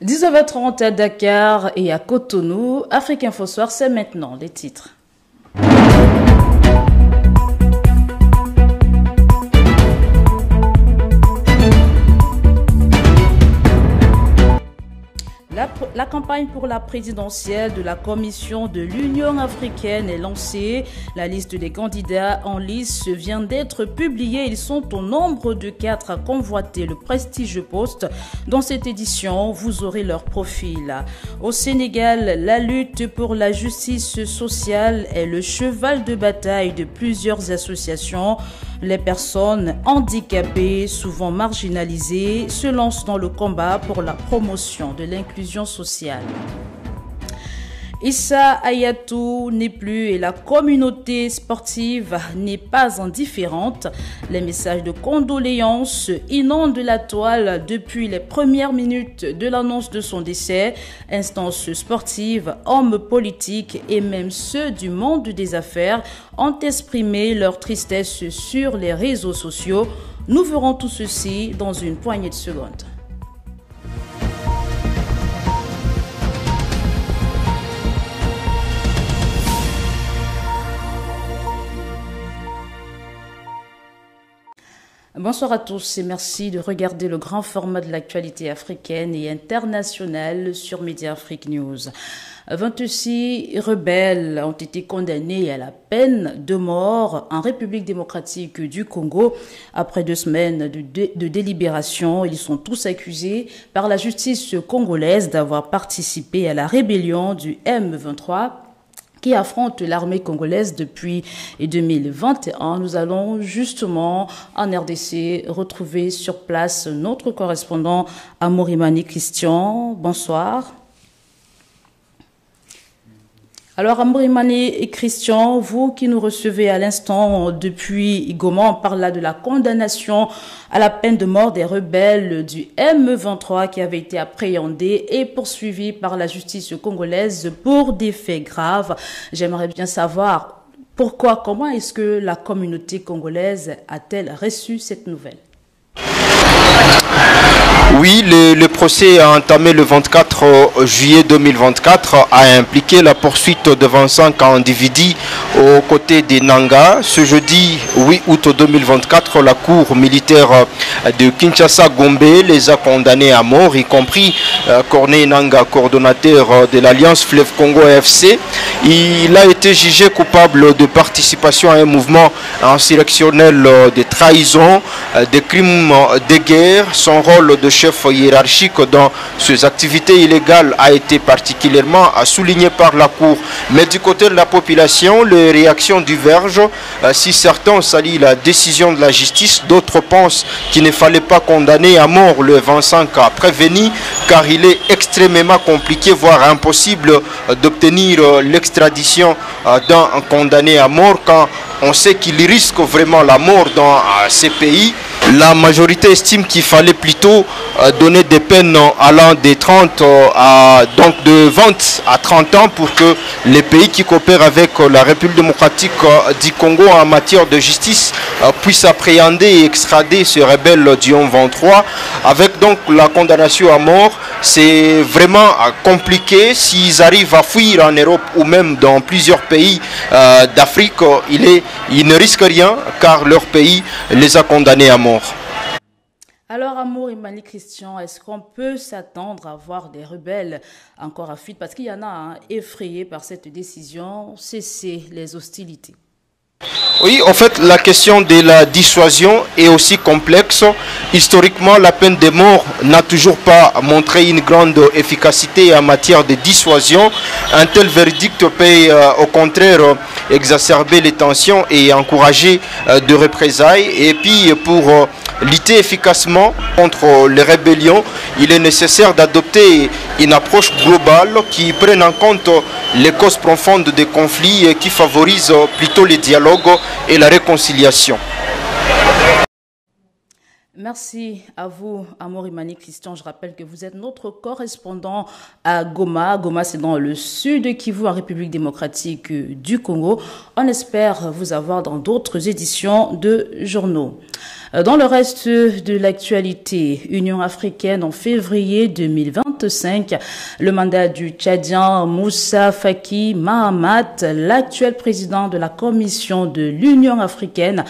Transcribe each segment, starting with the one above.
19h30 à Dakar et à Cotonou. Afrique Info Soir, c'est maintenant les titres. La campagne pour la présidentielle de la Commission de l'Union africaine est lancée. La liste des candidats en lice vient d'être publiée. Ils sont au nombre de 4 à convoiter le prestigieux poste. Dans cette édition, vous aurez leur profil. Au Sénégal, la lutte pour la justice sociale est le cheval de bataille de plusieurs associations. Les personnes handicapées, souvent marginalisées, se lancent dans le combat pour la promotion de l'inclusion sociale. Issa Hayatou n'est plus et la communauté sportive n'est pas indifférente. Les messages de condoléances inondent la toile depuis les premières minutes de l'annonce de son décès. Instances sportives, hommes politiques et même ceux du monde des affaires ont exprimé leur tristesse sur les réseaux sociaux. Nous verrons tout ceci dans une poignée de secondes. Bonsoir à tous et merci de regarder le grand format de l'actualité africaine et internationale sur Média Afrique News. 26 rebelles ont été condamnés à la peine de mort en République démocratique du Congo. Après 2 semaines de délibération, ils sont tous accusés par la justice congolaise d'avoir participé à la rébellion du M23 qui affronte l'armée congolaise depuis 2021. Nous allons justement en RDC retrouver sur place notre correspondant Amorimani Christian. Bonsoir. Alors Amorimani et Christian, vous qui nous recevez à l'instant depuis Goma, on parle là de la condamnation à la peine de mort des rebelles du M23 qui avaient été appréhendés et poursuivis par la justice congolaise pour des faits graves. J'aimerais bien savoir pourquoi, comment est-ce que la communauté congolaise a-t-elle reçu cette nouvelle? Oui, le procès a entamé le 24 juillet 2024 a impliqué la poursuite de 25 individus aux côtés des Nanga. Ce jeudi 8 août 2024, la cour militaire de Kinshasa-Gombe les a condamnés à mort, y compris Corneille Nanga, coordonnateur de l'Alliance Fleuve Congo FC. Il a été jugé coupable de participation à un mouvement insurrectionnel de trahison, de crimes de guerre. Son rôle de chef hiérarchique dans ces activités illégales a été particulièrement souligné par la Cour. Mais du côté de la population, les réactions divergent. Si certains saluent la décision de la justice, d'autres pensent qu'il ne fallait pas condamner à mort le 25 à prévenir, car il est extrêmement compliqué, voire impossible, d'obtenir l'extradition d'un condamné à mort quand on sait qu'il risque vraiment la mort dans ces pays. La majorité estime qu'il fallait plutôt donner des peines allant de 30 donc de 20 à 30 ans pour que les pays qui coopèrent avec la République démocratique du Congo en matière de justice puissent appréhender et extrader ces rebelles du M23. Avec donc la condamnation à mort, c'est vraiment compliqué. S'ils arrivent à fuir en Europe ou même dans plusieurs pays d'Afrique, ils ne risquent rien car leur pays les a condamnés à mort. Alors, Amorimani Christian, est-ce qu'on peut s'attendre à voir des rebelles encore à fuite? Parce qu'il y en a effrayés par cette décision, cesser les hostilités. Oui, en fait, la question de la dissuasion est aussi complexe. Historiquement, la peine de mort n'a toujours pas montré une grande efficacité en matière de dissuasion. Un tel verdict peut au contraire exacerber les tensions et encourager de représailles. Et puis, pour lutter efficacement contre les rébellions, il est nécessaire d'adopter une approche globale qui prenne en compte les causes profondes des conflits et qui favorise plutôt les dialogues et la réconciliation. Merci à vous, Amorimani Christian. Je rappelle que vous êtes notre correspondant à Goma. Goma, c'est dans le sud Kivu, en République démocratique du Congo. On espère vous avoir dans d'autres éditions de journaux. Dans le reste de l'actualité, Union africaine en février 2020, 2025. Le mandat du Tchadien Moussa Faki Mahamat, l'actuel président de la Commission de l'Union africaine,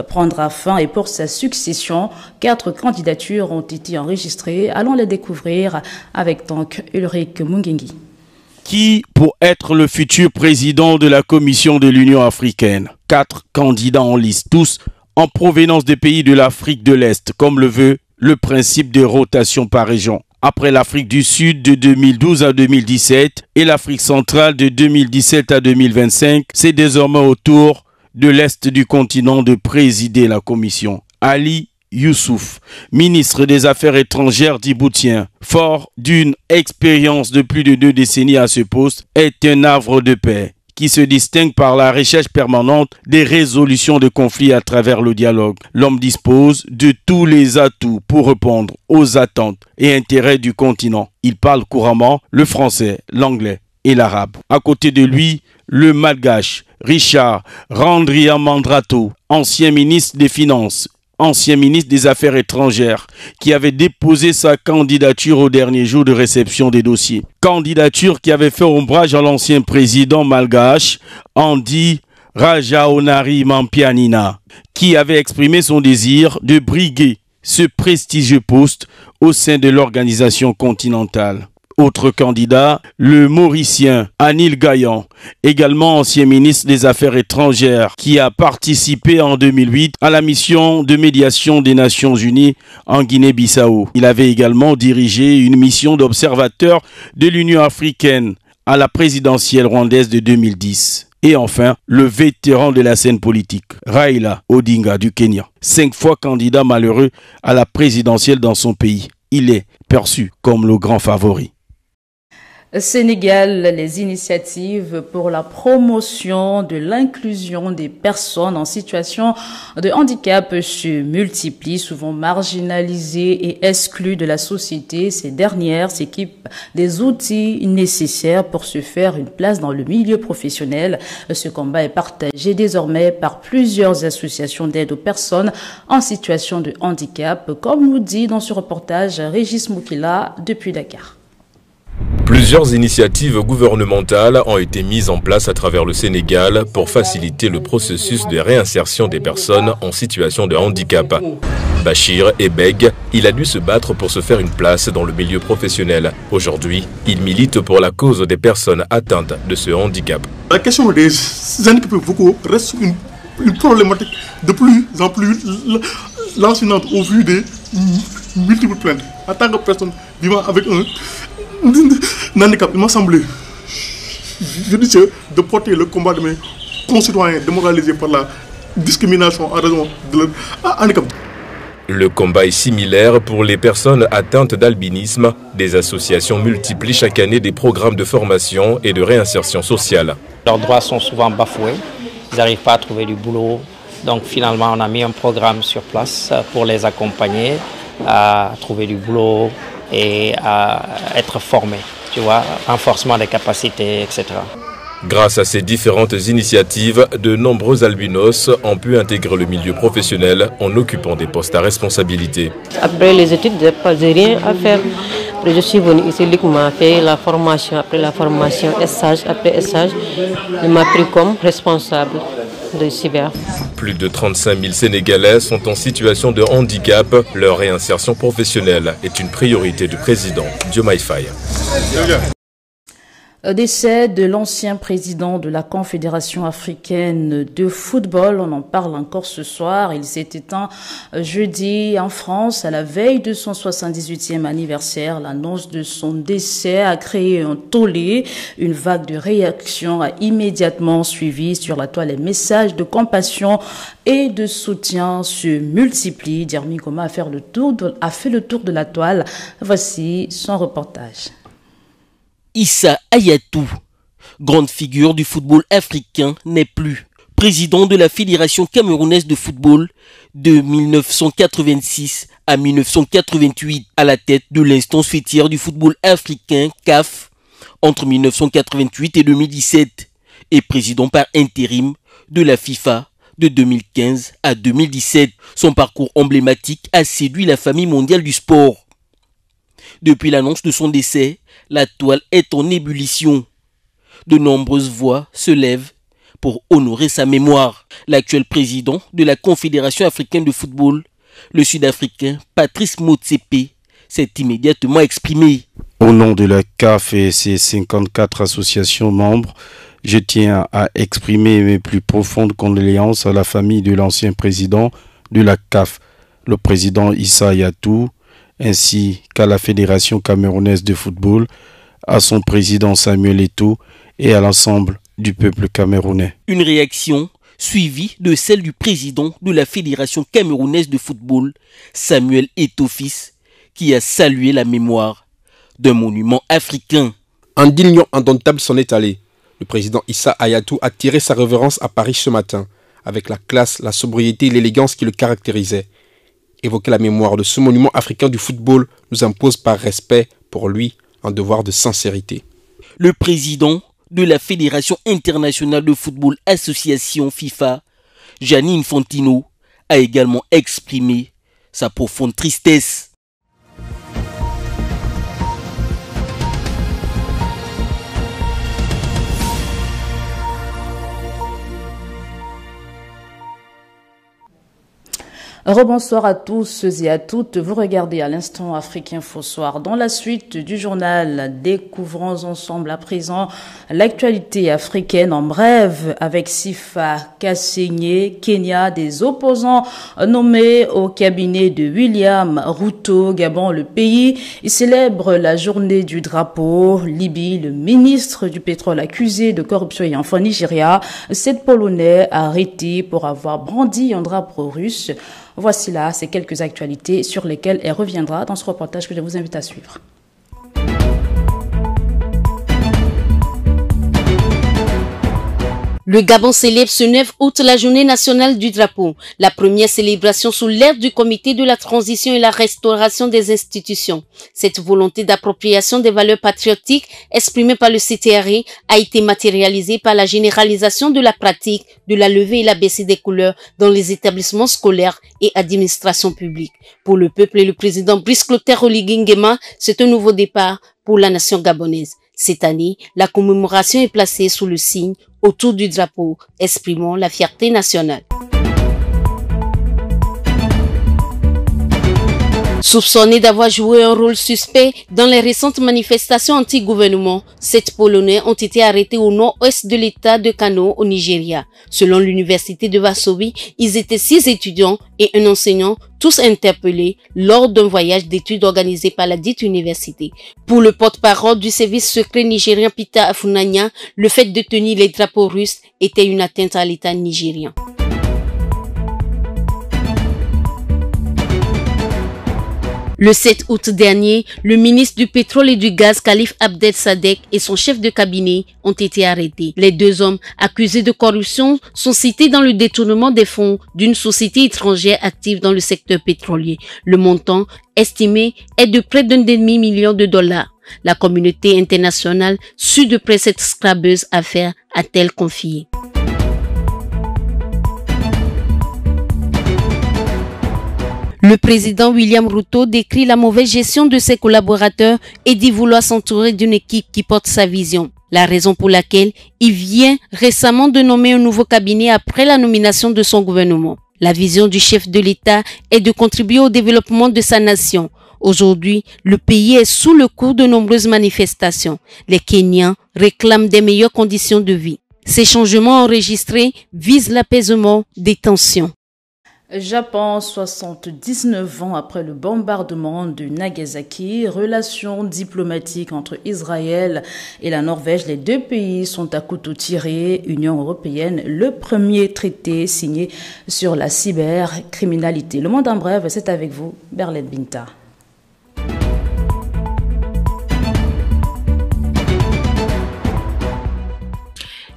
prendra fin et pour sa succession, 4 candidatures ont été enregistrées. Allons les découvrir avec donc Ulrich Mungengi. Qui pour être le futur président de la Commission de l'Union africaine? 4 candidats en liste, tous en provenance des pays de l'Afrique de l'Est, comme le veut le principe de rotation par région. Après l'Afrique du Sud de 2012 à 2017 et l'Afrique centrale de 2017 à 2025, c'est désormais au tour de l'Est du continent de présider la Commission. Ali Youssouf, ministre des Affaires étrangères djiboutien, fort d'une expérience de plus de 2 décennies à ce poste, est un havre de paix qui se distingue par la recherche permanente des résolutions de conflits à travers le dialogue. L'homme dispose de tous les atouts pour répondre aux attentes et intérêts du continent. Il parle couramment le français, l'anglais et l'arabe. À côté de lui, le malgache Richard Randriamandrato, ancien ministre des Finances, ancien ministre des Affaires étrangères, qui avait déposé sa candidature au dernier jour de réception des dossiers. Candidature qui avait fait ombrage à l'ancien président malgache, Andi Rajaonari Mampianina, qui avait exprimé son désir de briguer ce prestigieux poste au sein de l'organisation continentale. Autre candidat, le Mauricien Anil Gayan, également ancien ministre des Affaires étrangères, qui a participé en 2008 à la mission de médiation des Nations Unies en Guinée-Bissau. Il avait également dirigé une mission d'observateur de l'Union africaine à la présidentielle rwandaise de 2010. Et enfin, le vétéran de la scène politique, Raila Odinga du Kenya, 5 fois candidat malheureux à la présidentielle dans son pays. Il est perçu comme le grand favori. Sénégal, les initiatives pour la promotion de l'inclusion des personnes en situation de handicap se multiplient, souvent marginalisées et exclues de la société. Ces dernières s'équipent des outils nécessaires pour se faire une place dans le milieu professionnel. Ce combat est partagé désormais par plusieurs associations d'aide aux personnes en situation de handicap, comme nous dit dans ce reportage Régis Moukila depuis Dakar. Plusieurs initiatives gouvernementales ont été mises en place à travers le Sénégal pour faciliter le processus de réinsertion des personnes en situation de handicap. Bachir Ebeg, il a dû se battre pour se faire une place dans le milieu professionnel. Aujourd'hui, il milite pour la cause des personnes atteintes de ce handicap. La question des handicapés vocaux reste une problématique de plus en plus lancinante au vu des multiples plaintes. En tant que personne vivant avec un handicap, il m'a semblé judicieux de porter le combat de mes concitoyens démoralisés par la discrimination en raison de leur handicap. Le combat est similaire pour les personnes atteintes d'albinisme. Des associations multiplient chaque année des programmes de formation et de réinsertion sociale. Leurs droits sont souvent bafoués, ils n'arrivent pas à trouver du boulot. Donc finalement, on a mis un programme sur place pour les accompagner à trouver du boulot et à être formés, tu vois, renforcement des capacités, etc. Grâce à ces différentes initiatives, de nombreux albinos ont pu intégrer le milieu professionnel en occupant des postes à responsabilité. Après les études, je n'ai rien à faire. Après, je suis venu ici, Luc m'a fait la formation. Après la formation, stage. Après stage, il m'a pris comme responsable de cyber. Plus de 35 000 Sénégalais sont en situation de handicap. Leur réinsertion professionnelle est une priorité du président Diomaye Faye. Décès de l'ancien président de la Confédération africaine de football. On en parle encore ce soir. Il s'est éteint jeudi en France à la veille de son 78e anniversaire. L'annonce de son décès a créé un tollé. Une vague de réactions a immédiatement suivi sur la toile. Les messages de compassion et de soutien se multiplient. Djermi Koma a fait le tour de la toile. Voici son reportage. Issa Hayatou, grande figure du football africain, n'est plus. Président de la Fédération camerounaise de football de 1986 à 1988, à la tête de l'instance fêtière du football africain CAF entre 1988 et 2017, et président par intérim de la FIFA de 2015 à 2017. Son parcours emblématique a séduit la famille mondiale du sport. Depuis l'annonce de son décès, la toile est en ébullition. De nombreuses voix se lèvent pour honorer sa mémoire. L'actuel président de la Confédération africaine de football, le Sud-Africain Patrice Motsepe, s'est immédiatement exprimé. Au nom de la CAF et ses 54 associations membres, je tiens à exprimer mes plus profondes condoléances à la famille de l'ancien président de la CAF, le président Issa Hayatou, ainsi qu'à la Fédération camerounaise de football, à son président Samuel Eto'o et à l'ensemble du peuple camerounais. Une réaction suivie de celle du président de la Fédération camerounaise de football, Samuel Eto'o fils, qui a salué la mémoire d'un monument africain. Un digne lion indomptable s'en est allé. Le président Issa Hayatou a tiré sa révérence à Paris ce matin, avec la classe, la sobriété et l'élégance qui le caractérisaient. Évoquer la mémoire de ce monument africain du football nous impose par respect pour lui un devoir de sincérité. Le président de la Fédération internationale de football association FIFA, Gianni Infantino, a également exprimé sa profonde tristesse. Rebonsoir à tous et à toutes. Vous regardez à l'instant Afrique Info Soir. Dans la suite du journal, découvrons ensemble à présent l'actualité africaine en bref avec Sifa Kassenye, Kenya, des opposants nommés au cabinet de William Ruto. Gabon, le pays, il célèbre la journée du drapeau. Libye, le ministre du pétrole accusé de corruption et enfin Nigeria, 7 Polonais arrêtés pour avoir brandi un drapeau russe. Voici là ces quelques actualités sur lesquelles elle reviendra dans ce reportage que je vous invite à suivre. Le Gabon célèbre ce 9 août la journée nationale du drapeau, la première célébration sous l'ère du comité de la transition et la restauration des institutions. Cette volonté d'appropriation des valeurs patriotiques exprimée par le CTRI a été matérialisée par la généralisation de la pratique de la levée et la baissée des couleurs dans les établissements scolaires et administrations publiques. Pour le peuple et le président Brice Clotaire Oligui Nguema, c'est un nouveau départ pour la nation gabonaise. Cette année, la commémoration est placée sous le signe autour du drapeau, exprimant la fierté nationale. Soupçonné d'avoir joué un rôle suspect dans les récentes manifestations anti-gouvernement, 7 Polonais ont été arrêtés au nord-ouest de l'état de Kano, au Nigeria. Selon l'université de Varsovie, ils étaient 6 étudiants et un enseignant, tous interpellés lors d'un voyage d'études organisé par la dite université. Pour le porte-parole du service secret nigérien Peter Afunanya, le fait de tenir les drapeaux russes était une atteinte à l'état nigérien. Le 7 août dernier, le ministre du pétrole et du gaz, Khalif Abdel Sadek, et son chef de cabinet ont été arrêtés. Les 2 hommes accusés de corruption sont cités dans le détournement des fonds d'une société étrangère active dans le secteur pétrolier. Le montant estimé est de près d'1,5 million de dollars. La communauté internationale suit de près cette scrabeuse affaire, a-t-elle confié. Le président William Ruto décrit la mauvaise gestion de ses collaborateurs et dit vouloir s'entourer d'une équipe qui porte sa vision. La raison pour laquelle il vient récemment de nommer un nouveau cabinet après la nomination de son gouvernement. La vision du chef de l'État est de contribuer au développement de sa nation. Aujourd'hui, le pays est sous le coup de nombreuses manifestations. Les Kenyans réclament des meilleures conditions de vie. Ces changements enregistrés visent l'apaisement des tensions. Japon, 79 ans après le bombardement de Nagasaki, relations diplomatiques entre Israël et la Norvège, les 2 pays sont à couteau tiré. Union européenne, le premier traité signé sur la cybercriminalité. Le monde en bref, c'est avec vous, Berlette Binta.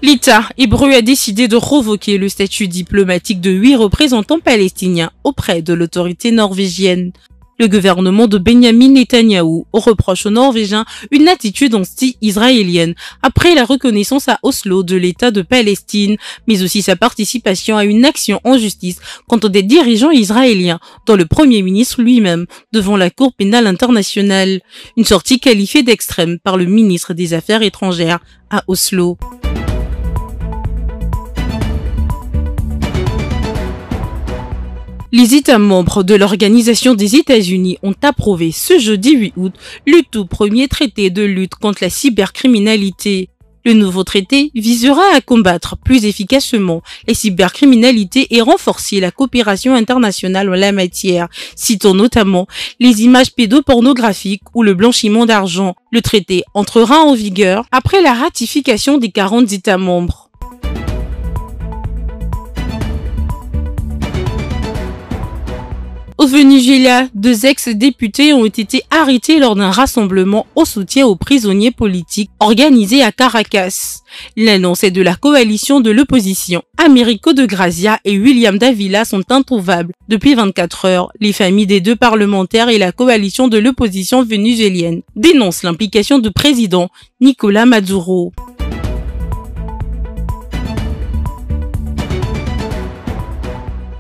L'État hébreu a décidé de revoquer le statut diplomatique de 8 représentants palestiniens auprès de l'autorité norvégienne. Le gouvernement de Benjamin Netanyahou reproche aux Norvégiens une attitude anti-israélienne après la reconnaissance à Oslo de l'État de Palestine, mais aussi sa participation à une action en justice contre des dirigeants israéliens, dont le Premier ministre lui-même, devant la Cour pénale internationale. Une sortie qualifiée d'extrême par le ministre des Affaires étrangères à Oslo. Les États membres de l'Organisation des États-Unis ont approuvé ce jeudi 8 août le tout premier traité de lutte contre la cybercriminalité. Le nouveau traité visera à combattre plus efficacement les cybercriminalités et renforcer la coopération internationale en la matière, citant notamment les images pédopornographiques ou le blanchiment d'argent. Le traité entrera en vigueur après la ratification des 40 États membres. Au Venezuela, 2 ex-députés ont été arrêtés lors d'un rassemblement au soutien aux prisonniers politiques organisé à Caracas. L'annonce est de la coalition de l'opposition. Américo de Grazia et William Davila sont introuvables. Depuis 24 heures, les familles des 2 parlementaires et la coalition de l'opposition vénézuélienne dénoncent l'implication du président Nicolás Maduro.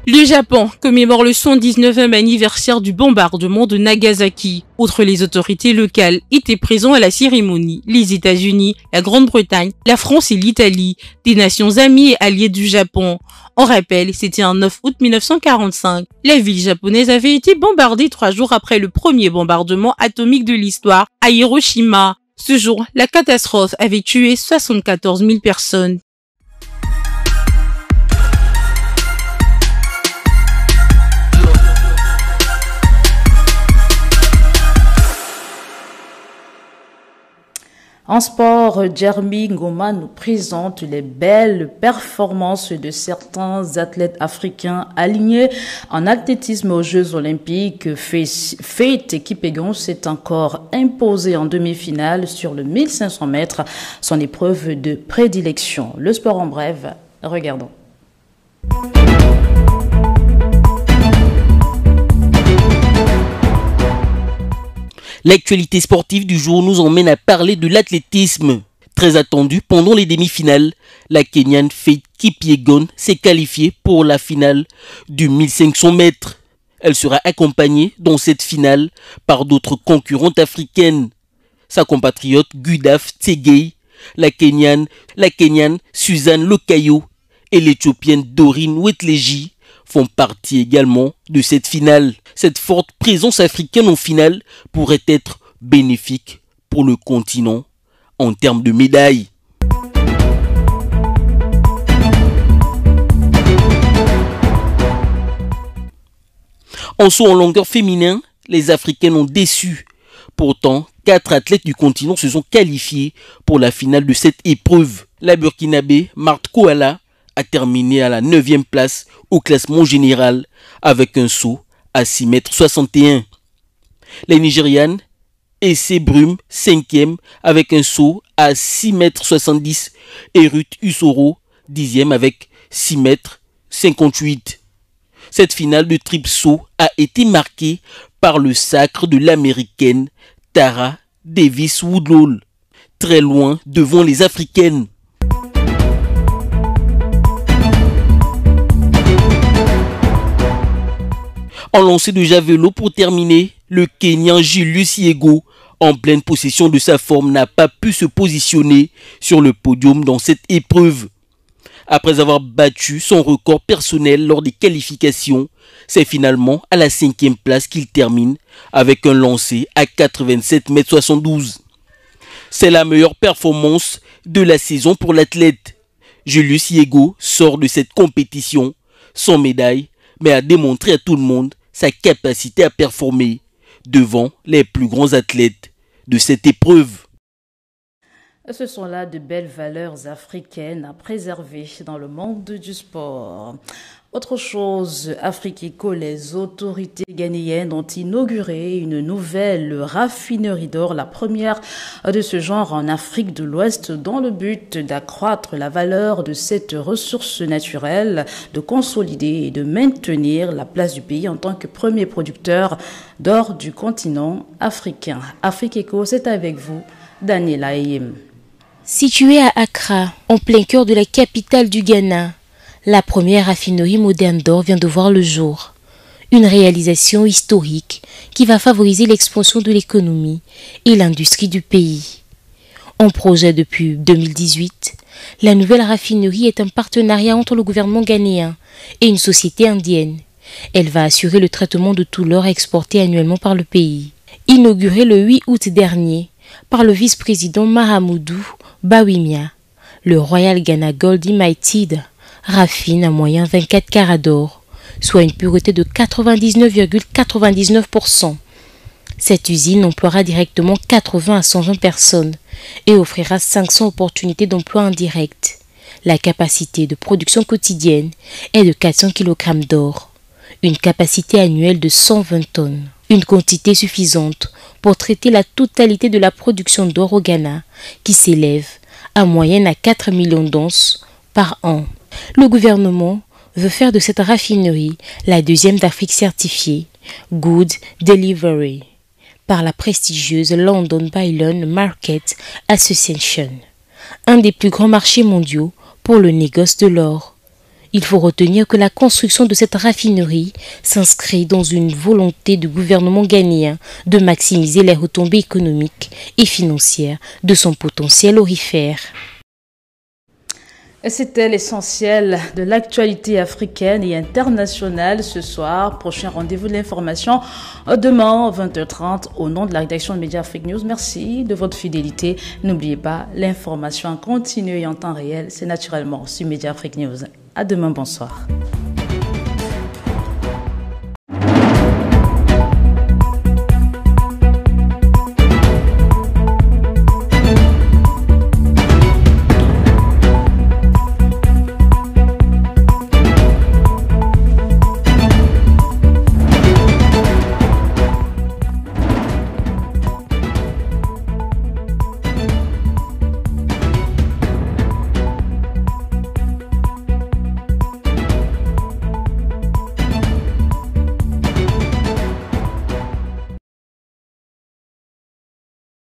Le Japon commémore le 119e anniversaire du bombardement de Nagasaki. Outre les autorités locales, étaient présents à la cérémonie les États-Unis, la Grande-Bretagne, la France et l'Italie, des nations amies et alliées du Japon. On rappelle, c'était un 9 août 1945. La ville japonaise avait été bombardée 3 jours après le premier bombardement atomique de l'histoire à Hiroshima. Ce jour, la catastrophe avait tué 74 000 personnes. En sport, Jeremy Ngoma nous présente les belles performances de certains athlètes africains alignés en athlétisme aux Jeux Olympiques. Faith Kipyegon s'est encore imposé en demi-finale sur le 1500 mètres, son épreuve de prédilection. Le sport en bref, regardons. L'actualité sportive du jour nous emmène à parler de l'athlétisme. Très attendu pendant les demi-finales, la Kenyane Faith Kipyegon s'est qualifiée pour la finale du 1500 mètres. Elle sera accompagnée dans cette finale par d'autres concurrentes africaines. Sa compatriote Gudaf Tsegay, la Kenyane Suzanne Lokayo et l'Éthiopienne Doreen Wetleji font partie également de cette finale. Cette forte présence africaine en finale pourrait être bénéfique pour le continent en termes de médailles. En saut en longueur féminin, les Africaines ont déçu. Pourtant, 4 athlètes du continent se sont qualifiés pour la finale de cette épreuve. La Burkinabé Marthe Koala a terminé à la 9e place au classement général avec un saut à 6,61 m. Les Nigérianes Essé Brume 5e avec un saut à 6,70 m et Ruth Usoro 10e avec 6,58 m. Cette finale de triple saut a été marquée par le sacre de l'américaine Tara Davis Woodall, très loin devant les Africaines. En lancer de javelot pour terminer, le Kenyan Julius Yego, en pleine possession de sa forme, n'a pas pu se positionner sur le podium dans cette épreuve. Après avoir battu son record personnel lors des qualifications, c'est finalement à la 5e place qu'il termine avec un lancer à 87,72 m. C'est la meilleure performance de la saison pour l'athlète. Julius Yego sort de cette compétition sans médaille, mais a démontré à tout le monde sa capacité à performer devant les plus grands athlètes de cette épreuve. Ce sont là de belles valeurs africaines à préserver dans le monde du sport. Autre chose, Afrique Eco, les autorités ghanéennes ont inauguré une nouvelle raffinerie d'or, la première de ce genre en Afrique de l'Ouest, dans le but d'accroître la valeur de cette ressource naturelle, de consolider et de maintenir la place du pays en tant que premier producteur d'or du continent africain. Afrique Eco, c'est avec vous, Daniela Ayem. Située à Accra, en plein cœur de la capitale du Ghana, la première raffinerie moderne d'or vient de voir le jour. Une réalisation historique qui va favoriser l'expansion de l'économie et l'industrie du pays. En projet depuis 2018, la nouvelle raffinerie est un partenariat entre le gouvernement ghanéen et une société indienne. Elle va assurer le traitement de tout l'or exporté annuellement par le pays. Inaugurée le 8 août dernier par le vice-président Mahamoudou Bawumia, le Royal Ghana Gold Limited raffine en moyen 24 carats d'or, soit une pureté de 99,99%. Cette usine emploiera directement 80 à 120 personnes et offrira 500 opportunités d'emploi indirects. La capacité de production quotidienne est de 400 kg d'or, une capacité annuelle de 120 tonnes, une quantité suffisante pour traiter la totalité de la production d'or au Ghana, qui s'élève en moyenne à 4 millions d'onces par an. Le gouvernement veut faire de cette raffinerie la deuxième d'Afrique certifiée Good Delivery par la prestigieuse London Bullion Market Association, un des plus grands marchés mondiaux pour le négoce de l'or. Il faut retenir que la construction de cette raffinerie s'inscrit dans une volonté du gouvernement ghanéen de maximiser les retombées économiques et financières de son potentiel aurifère. C'était l'essentiel de l'actualité africaine et internationale ce soir. Prochain rendez-vous de l'information demain 20h30 au nom de la rédaction de Média Afrique News. Merci de votre fidélité. N'oubliez pas, l'information en continu et en temps réel, c'est naturellement sur Média Afrique News. À demain, bonsoir.